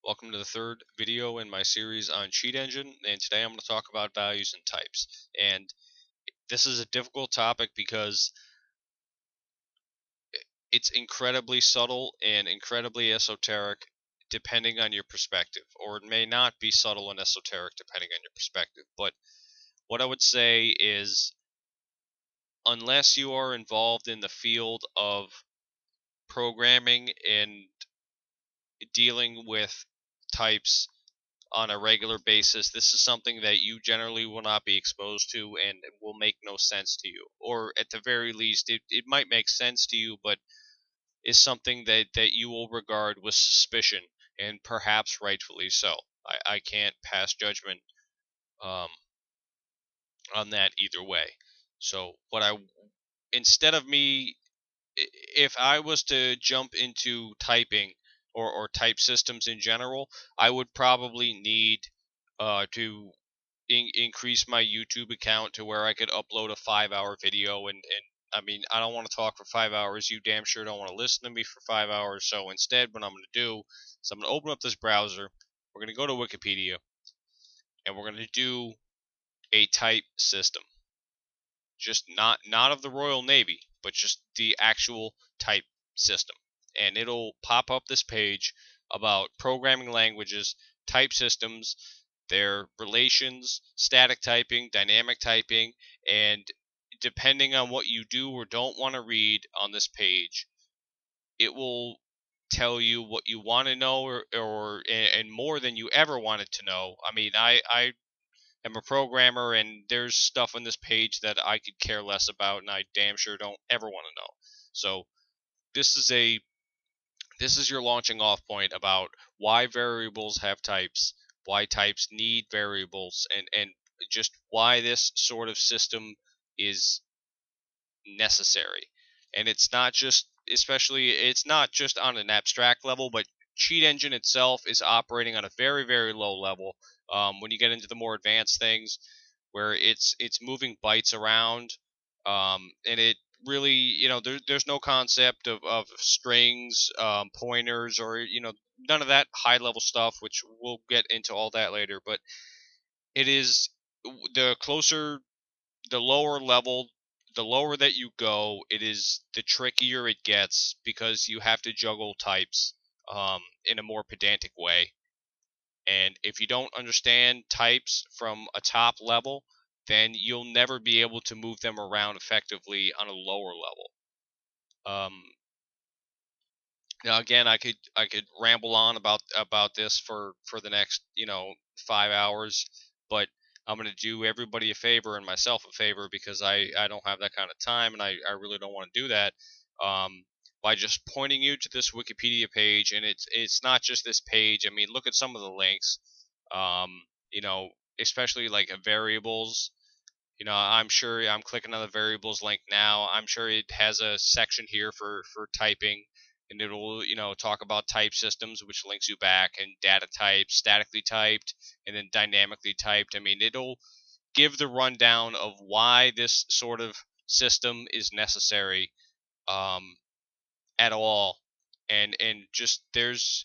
Welcome to the third video in my series on Cheat Engine, and today I'm going to talk about values and types. And this is a difficult topic because it's incredibly subtle and incredibly esoteric depending on your perspective, or it may not be subtle and esoteric depending on your perspective. But what I would say is, unless you are involved in the field of programming and dealing with types on a regular basis, this is something that you generally will not be exposed to and will make no sense to you. Or at the very least, it might make sense to you, but is something that you will regard with suspicion, and perhaps rightfully so. I can't pass judgment um, on that either way. So, instead of me, if I was to jump into typing or type systems in general, I would probably need to increase my YouTube account to where I could upload a 5 hour video. And I mean, I don't want to talk for 5 hours. You damn sure don't want to listen to me for 5 hours. So instead, what I'm going to do is I'm going to open up this browser. We're going to go to Wikipedia and we're going to do a type system. Just not of the Royal Navy, but just the actual type system. And it'll pop up this page about programming languages, type systems, their relations, static typing, dynamic typing, and depending on what you do or don't want to read on this page, it will tell you what you want to know, or and more than you ever wanted to know. I mean, I am a programmer, and there's stuff on this page that I could care less about, and I damn sure don't ever want to know. So this is a this is your launching off point about why variables have types, why types need variables, and just why this sort of system is necessary. And it's not just, especially, it's not just on an abstract level, but Cheat Engine itself is operating on a very, very low level. When you get into the more advanced things, where it's moving bytes around, and it really, there's no concept of strings, pointers, or none of that high level stuff, which we'll get into all that later. But it is the closer, the lower level, the lower that you go, it is the trickier it gets because you have to juggle types in a more pedantic way. And if you don't understand types from a top level, then you'll never be able to move them around effectively on a lower level. Now again, I could ramble on about this for the next 5 hours, but I'm going to do everybody a favor and myself a favor because I don't have that kind of time, and I really don't want to do that. Um, by just pointing you to this Wikipedia page, and it's not just this page. I mean, look at some of the links. Um, you know, especially like variables. I'm sure I'm clicking on the variables link now. I'm sure it has a section here for typing, and it'll talk about type systems, which links you back, and data types, statically typed, and then dynamically typed. I mean, it'll give the rundown of why this sort of system is necessary um, at all, and just there's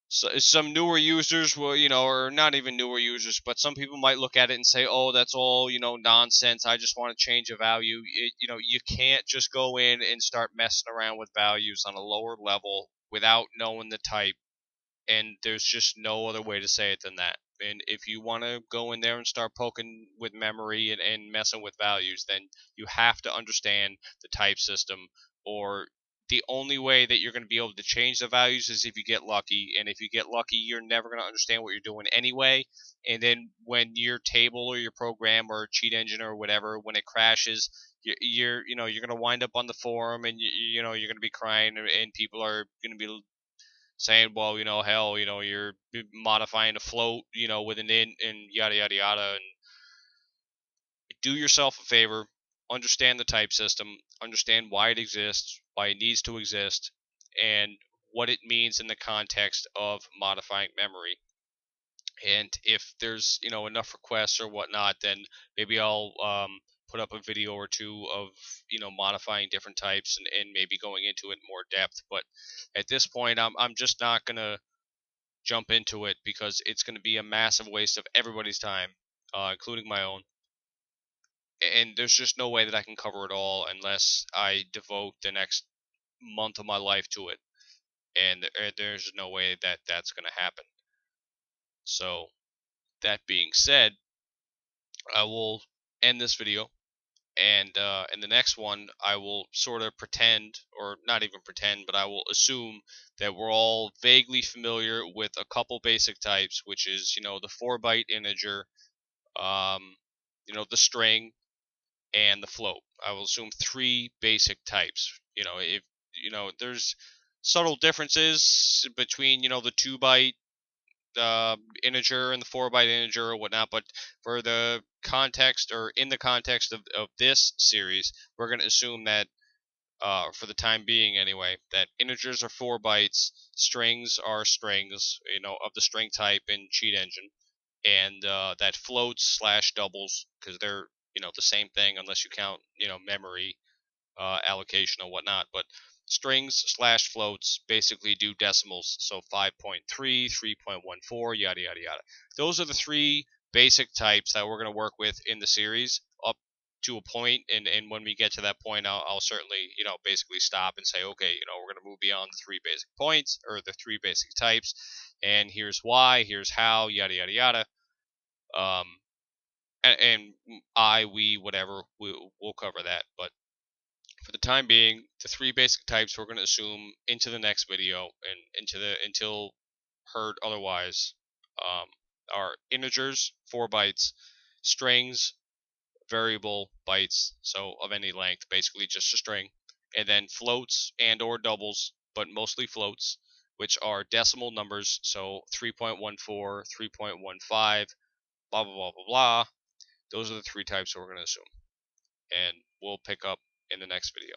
some newer users will, or not even newer users, but some people might look at it and say, "Oh, that's all, nonsense. I just want to change a value." You can't just go in and start messing around with values on a lower level without knowing the type, and there's just no other way to say it than that. And if you want to go in there and start poking with memory and messing with values, then you have to understand the type system, or the only way that you're going to be able to change the values is if you get lucky. And if you get lucky, you're never going to understand what you're doing anyway. And then when your table or your program or cheat engine or whatever, when it crashes, you're going to wind up on the forum, and you're going to be crying, and people are going to be saying, well, hell, you're modifying a float, with an int and yada yada yada. And do yourself a favor, understand the type system, understand why it exists, why it needs to exist, and what it means in the context of modifying memory. And if there's enough requests or whatnot, then maybe I'll put up a video or two of modifying different types, and maybe going into it in more depth. But at this point, I'm just not gonna jump into it because it's going to be a massive waste of everybody's time, including my own. And there's just no way that I can cover it all unless I devote the next month of my life to it. And there's no way that that's going to happen. So, that being said, I will end this video. And in the next one, I will sort of pretend, or not even pretend, but I will assume that we're all vaguely familiar with a couple basic types, which is, the 4-byte integer, the string, and the float. I will assume three basic types. If there's subtle differences between the 2-byte integer and the 4-byte integer or whatnot, but for the context, or in the context of this series, we're going to assume that for the time being anyway, that integers are 4 bytes, strings are strings, of the string type in Cheat Engine, and that floats slash doubles, because they're the same thing unless you count memory allocation or whatnot. But strings slash floats basically do decimals, so 5.3, 3.14, yada yada yada. Those are the three basic types that we're going to work with in the series up to a point, and when we get to that point, I'll certainly basically stop and say, okay, we're going to move beyond the three basic points, or the three basic types, and here's why, here's how, yada yada yada. Um, and we, whatever, we'll cover that. But for the time being, the three basic types we're going to assume into the next video and until heard otherwise, are integers, 4 bytes, strings, variable bytes, so of any length, basically just a string, and then floats and or doubles, but mostly floats, which are decimal numbers, so 3.14, 3.15, blah blah blah blah blah. Those are the three types that we're going to assume, and we'll pick up in the next video.